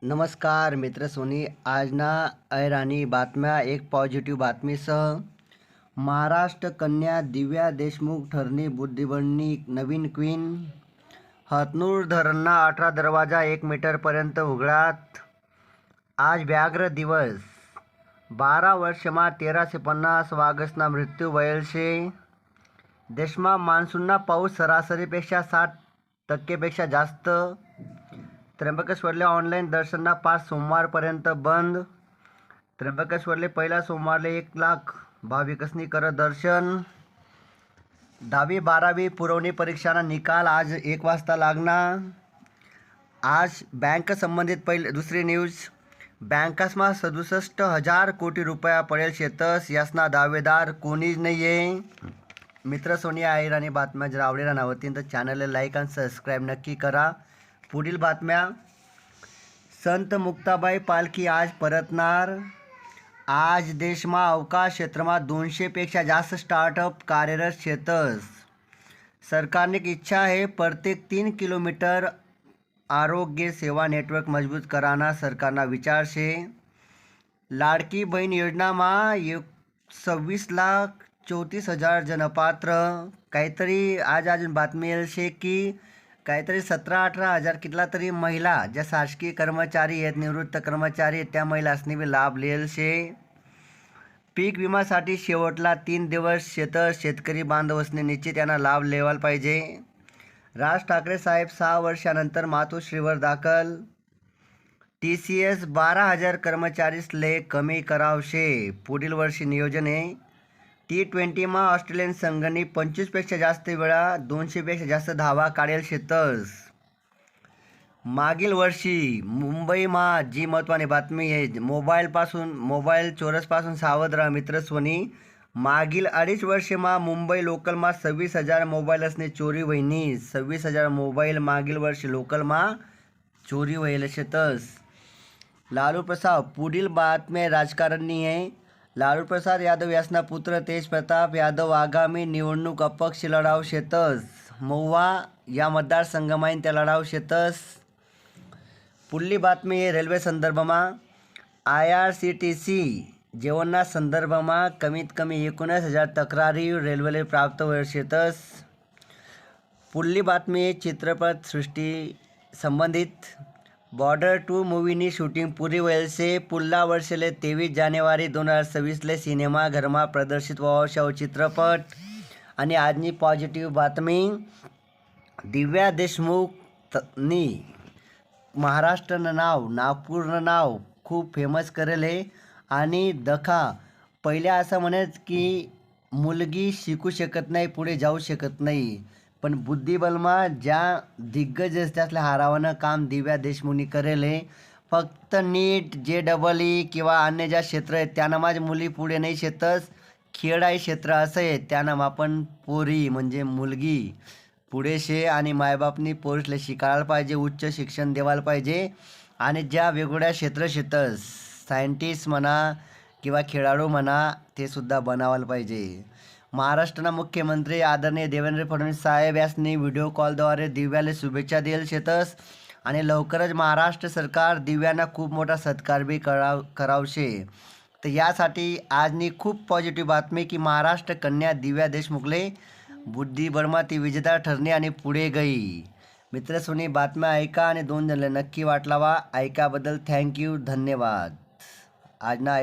नमस्कार मित्र सोनी. आज ना ऐराणी बातम्या एक पॉझिटिव्ह बातमीसह. महाराष्ट्र कन्या दिव्या देशमुख ठरली बुद्धिबळनी नवीन क्वीन. हतनूर धरणना 18 दरवाजा 1 मीटरपर्यंत उघडात. आज व्याघ्र दिवस. 12 वर्षमा 1350 वाघसना मृत्यू व्हायेल शे. देशमा मान्सूनना पाऊस सरासरीपेक्षा 60% जास्त. त्र्यंबकेश्वरले ऑनलाईन दर्शनना 5 सोमवारपर्यंत बंद. त्र्यंबकेश्वरले पहिला सोमवारले 1 लाख भाविकसनी कर दर्शन. 10वी-12वी पुरवणी परीक्षाना निकाल आज 1 वाजता लागणार. आज बँक संबंधित दुसरी न्यूज. बँकासमा 67,000 कोटी रुपया पडेल शेतस. यासना दावेदार कोणीच नाही आहे. मित्र सोनी ऐराणी बातम्या जर आवडेल नावतीन तर चॅनलला लाईक आणि सबस्क्राईब नक्की करा. पुढील बातम्या. संत मुक्ताबाई पालखी आज परतणार. आज देशमा अवकाश क्षेत्रमा 200पेक्षा जास्त स्टार्टअप कार्यरत शेतस. सरकारने इच्छा आहे प्रत्येक 3 किलोमीटर आरोग्य सेवा नेटवर्क मजबूत कराना सरकारना विचार शे. लाडकी बहीण योजनामा 26,34,000 जन पात्र. काहीतरी आज अजून बातमी येईल शे की काहीतरी 17-18 हजार कितला तरी महिला ज्या शासकीय कर्मचारी आहेत, निवृत्त कर्मचारी आहेत, त्या महिलांनी बी लाभ लिहिल शे. पीक विमासाठी शेवटला 3 दिवस शेतकरी बांधवसने निश्चित यांना लाभ लेवायला पाहिजे. राज ठाकरे साहेब 6 वर्षानंतर मातोश्रीवर दाखल. TCS 12,000 कर्मचारीसले कमी करावशे. पुढील वर्षी नियोजन आहे. T20मा ऑस्ट्रेलियन संघाने 25पेक्षा जास्त वेळा 200पेक्षा जास्त धावा काढेल शेतस. मागील वर्षी मुंबईमा जी महत्त्वाची बातमी आहे, मोबाईल चोरसपासून सावध राहा मित्र सोनी. मागील 2.5 वर्षमा मुंबई लोकलमा 26,000 मोबाईल्सने चोरी व्हायनी. 26,000 मोबाईल मागील वर्षी लोकलमा चोरी व्हायला शेतस. लालू प्रसाद. पुढील बातमी राजकारणी आहे. लालू प्रसाद यादव यासना पुत्र तेज प्रताप यादव आगामी निवडणूक अपक्ष लढाव शेतस. महुवा या मतदारसंघमाईन त्या लढाव शेतस. पुढली बातमी आहे रेल्वे संदर्भमा. IRCTC जेवणना संदर्भमा कमीत कमी 19,000 तक्रारी रेल्वेले प्राप्त होईल शेतस. पुढली बातमी आहे चित्रपटसृष्टी संबंधित. बॉर्डर 2 मूवीनी शूटिंग पुरी व्हायेल शे. पुढला वर्षले 23 जानेवारी 2026ले सिनेमाघरमा प्रदर्शित व्हावा चित्रपट. आणि आजनी पॉझिटिव्ह बातमी. दिव्या देशमुखनी महाराष्ट्रनं नाव, नागपूरनं नाव खूप फेमस करेल आहे. आणि पहिल्या असं म्हणत की मुलगी शिकू शकत नाही, पुढे जाऊ शकत नाही, पण बुद्धिबलमा ज्या दिग्गज त्यातल्या हारावानं काम दिव्या देशमुखनी करेल आहे. फक्त नीट JEE किंवा अन्य ज्या क्षेत्र आहेत त्यानं माझ्या मुली पुढे नाही शेतस. खेळाई क्षेत्र असं आहे त्यानं आपण पोरी म्हणजे मुलगी पुढे शे. आणि मायबापनी पोरीसला शिकायला पाहिजे, उच्च शिक्षण देवायला पाहिजे. आणि ज्या वेगवेगळ्या क्षेत्र शेतस, सायंटिस्ट म्हणा किंवा खेळाडू म्हणा, ते सुद्धा बनावायला पाहिजे. महाराष्ट्राना मुख्यमंत्री आदरणीय देवेंद्र फडणवीस साहेब यांनी व्हिडिओ कॉलद्वारे दिव्याला शुभेच्छा दिल्या शेतस. आणि लवकरच महाराष्ट्र सरकार दिव्यांना खूप मोठा सत्कार बी करावशे. तर यासाठी आजनी खूप पॉझिटिव्ह बातमी की महाराष्ट्र कन्या दिव्या देशमुखले बुद्धिबळमा ती विजेता ठरली आणि पुढे गई. मित्र सोनी बातम्या ऐका आणि 2 जणले नक्की वाटलावा. ऐकाबद्दल थँक्यू, धन्यवाद. आज ना